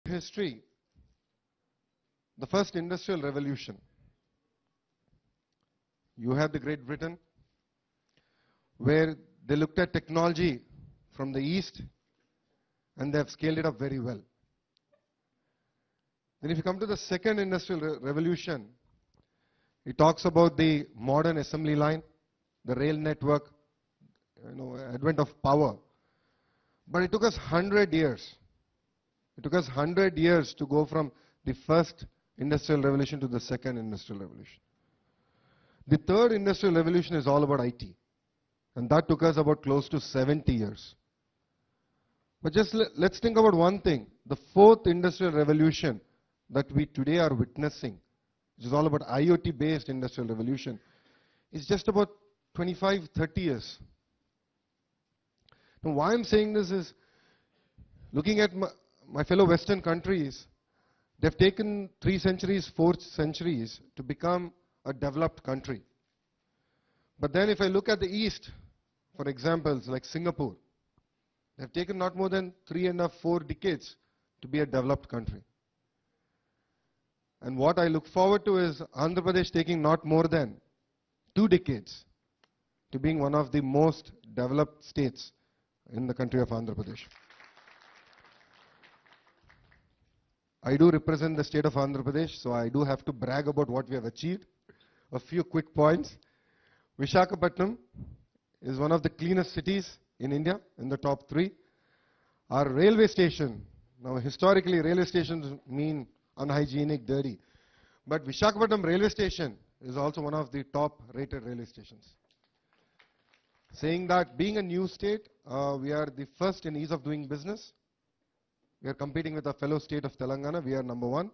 history, the first industrial revolution. You have the Great Britain, where they looked at technology from the east and they have scaled it up very well. Then if you come to the second industrial revolution, it talks about the modern assembly line, the rail network, advent of power. But it took us 100 years. It took us 100 years to go from the first industrial revolution to the second industrial revolution. The third industrial revolution is all about IT. And that took us about close to 70 years. But just let's think about one thing. The fourth industrial revolution that we today are witnessing, which is all about IoT-based industrial revolution, is just about 25, 30 years. Now, why I'm saying this is, looking at my fellow Western countries, they've taken 3 centuries, 4 centuries to become a developed country. But then if I look at the East, for examples like Singapore, they've taken not more than 3.5, 4 decades to be a developed country. And what I look forward to is Andhra Pradesh taking not more than 2 decades to being one of the most developed states in the country of Andhra Pradesh. I do represent the state of Andhra Pradesh, so I do have to brag about what we have achieved. A few quick points. Visakhapatnam is one of the cleanest cities in India, in the top 3. Our railway station, now historically railway stations mean unhygienic, dirty. But Visakhapatnam railway station is also one of the top rated railway stations. Saying that, being a new state, we are the first in ease of doing business. We are competing with our fellow state of Telangana. We are number 1.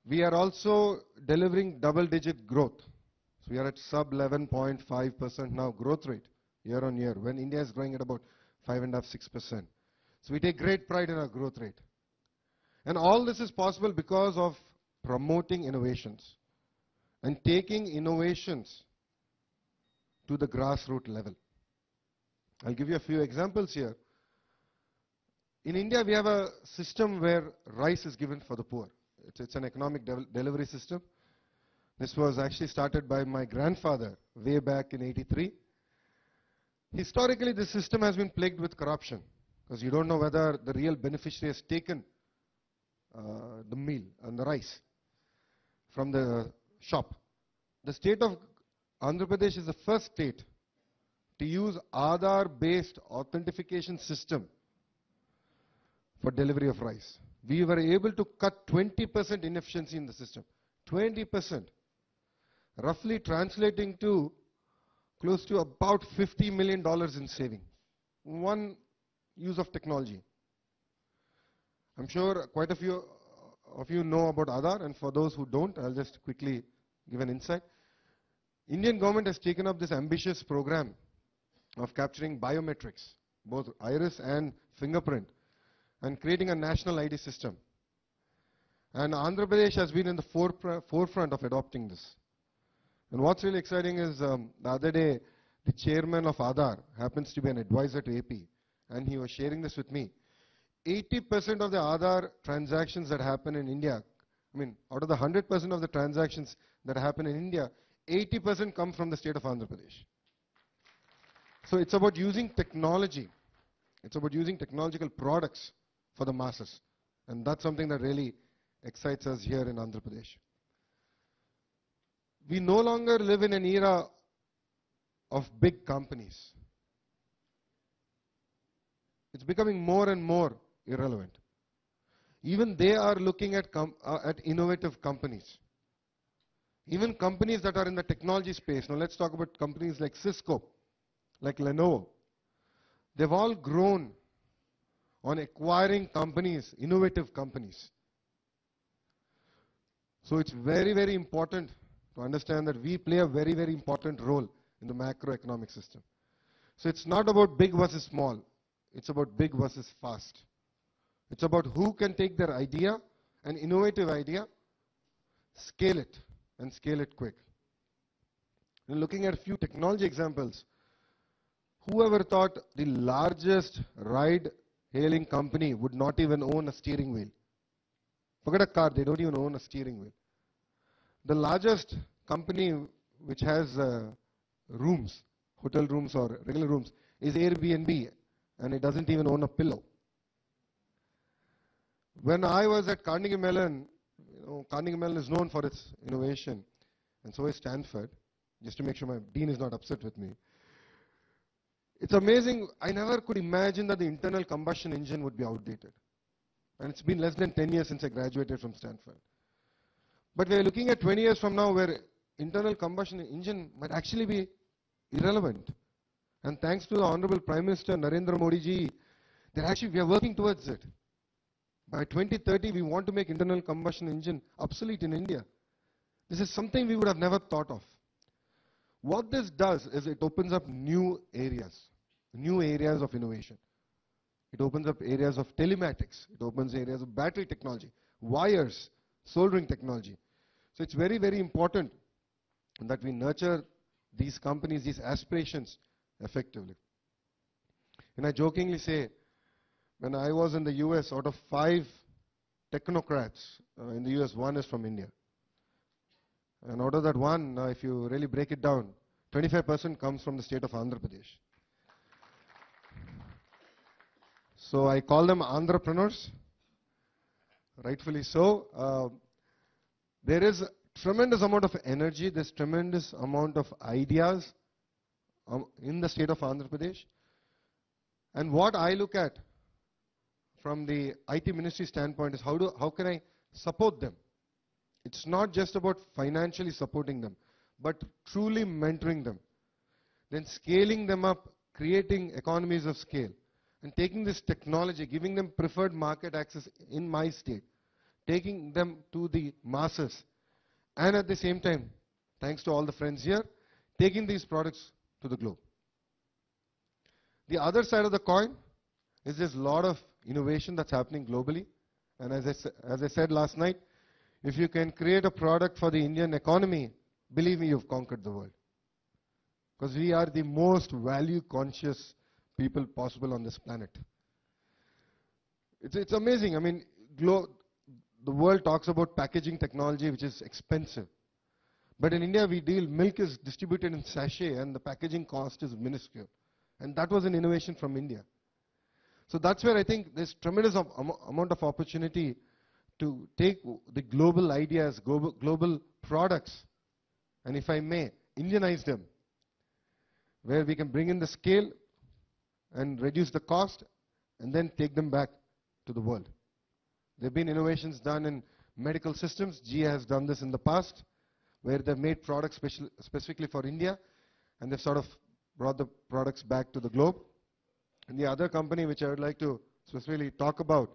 We are also delivering double-digit growth. So we are at sub 11.5% now growth rate year on year, when India is growing at about 5.5%, 6%. So we take great pride in our growth rate. And all this is possible because of promoting innovations and taking innovations to the grassroots level. I'll give you a few examples here. In India, we have a system where rice is given for the poor. It's an economic delivery system. This was actually started by my grandfather way back in '83. Historically, this system has been plagued with corruption because you don't know whether the real beneficiary has taken the meal and the rice from the shop. The state of Andhra Pradesh is the first state to use Aadhaar-based authentication system for delivery of rice. We were able to cut 20% inefficiency in the system. 20%. Roughly translating to close to about $50 million in saving. One use of technology. I'm sure quite a few of you know about Aadhaar, and for those who don't, I'll just quickly give an insight. Indian government has taken up this ambitious program of capturing biometrics, both iris and fingerprint, and creating a national ID system. And Andhra Pradesh has been in the forefront of adopting this. And what's really exciting is the other day, the chairman of Aadhaar happens to be an advisor to AP, and he was sharing this with me. 80% of the Aadhaar transactions that happen in India, out of the 100% of the transactions that happen in India, 80% come from the state of Andhra Pradesh. So it's about using technology. It's about using technological products for the masses. And that's something that really excites us here in Andhra Pradesh. We no longer live in an era of big companies. It's becoming more and more irrelevant. Even they are looking at innovative companies. Even companies that are in the technology space. Now let's talk about companies like Cisco, like Lenovo. They've all grown on acquiring companies, innovative companies. So it's very, very important to understand that we play a very, very important role in the macroeconomic system. So it's not about big versus small. It's about big versus fast. It's about who can take their idea, an innovative idea, scale it, and scale it quick. And looking at a few technology examples, whoever thought the largest ride hailing company would not even own a steering wheel. Forget a car, they don't even own a steering wheel. The largest company which has rooms, hotel rooms or regular rooms, is Airbnb, and it doesn't even own a pillow. When I was at Carnegie Mellon, Carnegie Mellon is known for its innovation, and so is Stanford, just to make sure my dean is not upset with me. It's amazing, I never could imagine that the internal combustion engine would be outdated. And it's been less than 10 years since I graduated from Stanford. But we're looking at 20 years from now where internal combustion engine might actually be irrelevant. And thanks to the Honorable Prime Minister Narendra Modi ji, we are working towards it. By 2030, we want to make internal combustion engine obsolete in India. This is something we would have never thought of. What this does is it opens up new areas of innovation. It opens up areas of telematics. It opens areas of battery technology, wires, soldering technology. So it's very, very important that we nurture these companies, these aspirations effectively. And I jokingly say, when I was in the US, out of 5 technocrats in the US, 1 is from India. And out of that 1, if you really break it down, 25% comes from the state of Andhra Pradesh. So I call them entrepreneurs, rightfully so. There is a tremendous amount of energy, there's tremendous amount of ideas in the state of Andhra Pradesh. And what I look at from the IT ministry standpoint is how can I support them? It's not just about financially supporting them, but truly mentoring them. Then scaling them up, creating economies of scale, and taking this technology, giving them preferred market access in my state, taking them to the masses, and at the same time, thanks to all the friends here, taking these products to the globe. The other side of the coin is there's a lot of innovation that's happening globally. And as I said last night, if you can create a product for the Indian economy, believe me, you've conquered the world. Because we are the most value-conscious people possible on this planet. It's amazing. I mean, the world talks about packaging technology, which is expensive. But in India, milk is distributed in sachet, and the packaging cost is minuscule. And that was an innovation from India. So that's where I think there's tremendous amount of opportunity to take the global ideas, global products, and if I may, Indianize them, where we can bring in the scale and reduce the cost, and then take them back to the world. There have been innovations done in medical systems. GA has done this in the past, where they've made products specifically for India, and they've sort of brought the products back to the globe. And the other company which I would like to specifically talk about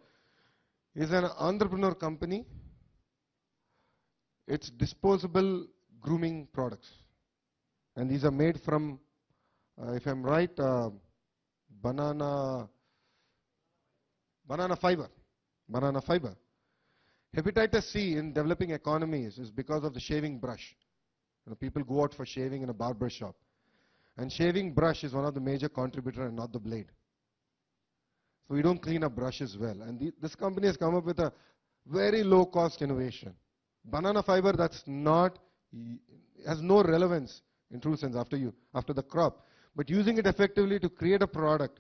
is an entrepreneur company. It's disposable grooming products. And these are made from, if I'm right, banana fiber. Banana fiber. Hepatitis C in developing economies is because of the shaving brush. People go out for shaving in a barber shop. And shaving brush is one of the major contributors and not the blade. So we don't clean up brushes well. And this company has come up with a very low cost innovation. Banana fiber has no relevance in true sense after the crop. But using it effectively to create a product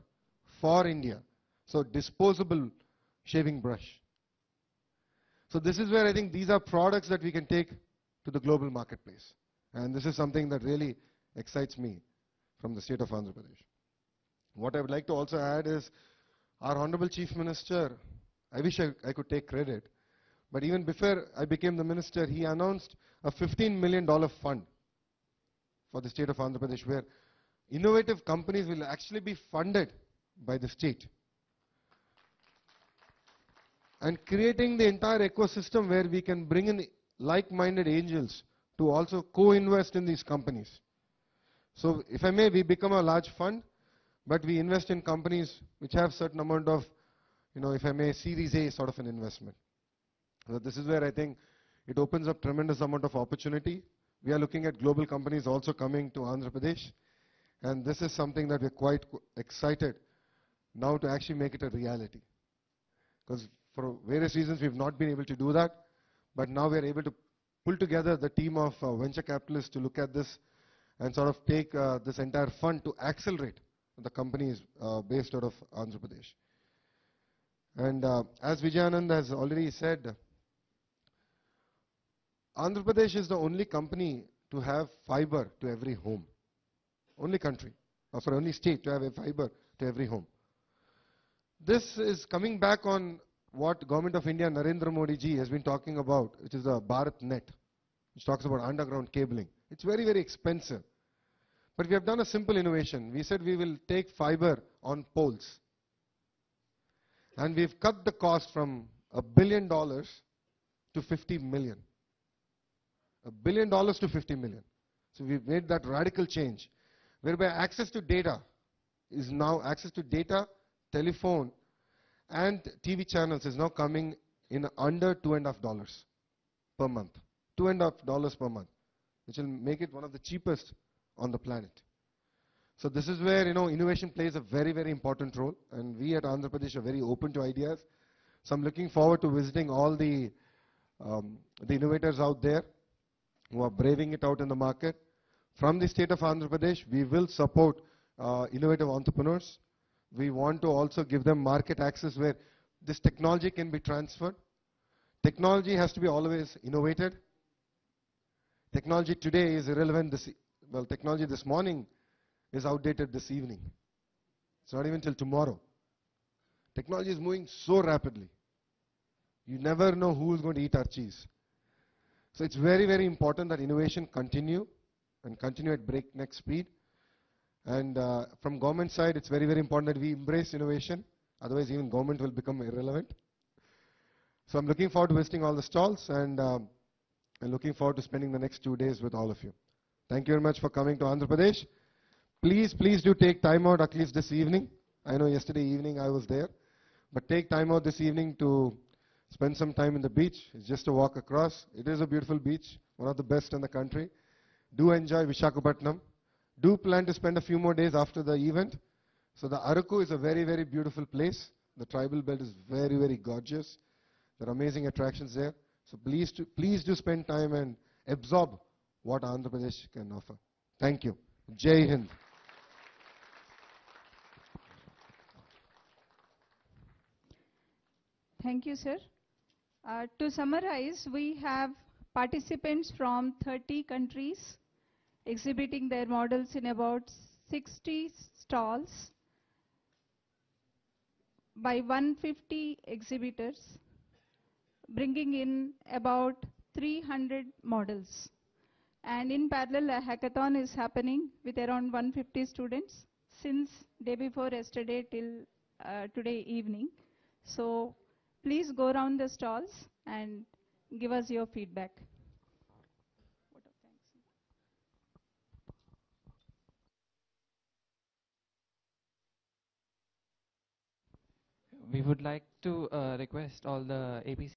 for India. So disposable shaving brush. So this is where I think these are products that we can take to the global marketplace. And this is something that really excites me from the state of Andhra Pradesh. What I would like to also add is our Honorable Chief Minister, I wish I could take credit, but even before I became the minister, he announced a $15 million fund for the state of Andhra Pradesh, where innovative companies will actually be funded by the state. And creating the entire ecosystem where we can bring in like-minded angels to also co-invest in these companies. So if I may, we become a large fund, but we invest in companies which have certain amount of, if I may, Series A sort of an investment. So this is where I think it opens up tremendous amount of opportunity. We are looking at global companies also coming to Andhra Pradesh, and this is something that we're quite excited now to actually make it a reality. Because for various reasons we've not been able to do that, but now we're able to pull together the team of venture capitalists to look at this and sort of take this entire fund to accelerate the companies based out of Andhra Pradesh. And as Vijayanand has already said, Andhra Pradesh is the only company to have fiber to every home. Only country, or sorry, only state to have a fiber to every home. This is coming back on what Government of India, Narendra Modi ji, has been talking about, which is the Bharat Net, which talks about underground cabling. It's very, very expensive. But we have done a simple innovation. We said we will take fiber on poles. And we've cut the cost from $1 billion to 50 million. $1 billion to 50 million. So we've made that radical change, whereby access to data is now, access to data, telephone, and TV channels is now coming in under $2.50 per month. $2.50 per month, which will make it one of the cheapest on the planet. So this is where, innovation plays a very, very important role, and we at Andhra Pradesh are very open to ideas. So I'm looking forward to visiting all the innovators out there who are braving it out in the market. From the state of Andhra Pradesh, we will support innovative entrepreneurs. We want to also give them market access where this technology can be transferred. Technology has to be always innovated. Technology today is irrelevant. Technology this morning is outdated this evening. It's not even till tomorrow. Technology is moving so rapidly. You never know who is going to eat our cheese. So it's very, very important that innovation continue and continue at breakneck speed. And from government side, it's very, very important that we embrace innovation. Otherwise, even government will become irrelevant. So I'm looking forward to visiting all the stalls and looking forward to spending the next 2 days with all of you. Thank you very much for coming to Andhra Pradesh. Please, please do take time out at least this evening. I know yesterday evening I was there. But take time out this evening to spend some time in the beach. It's just a walk across. It is a beautiful beach, one of the best in the country. Do enjoy Visakhapatnam. Do plan to spend a few more days after the event. So the Araku is a very, very beautiful place. The tribal belt is very, very gorgeous. There are amazing attractions there. So please do spend time and absorb what Andhra Pradesh can offer. Thank you. Jai Hind. Thank you, sir. To summarize, we have participants from 30 countries exhibiting their models in about 60 stalls by 150 exhibitors, bringing in about 300 models. And in parallel, a hackathon is happening with around 150 students since day before yesterday till today evening. So please go around the stalls and give us your feedback. We would like to request all the AP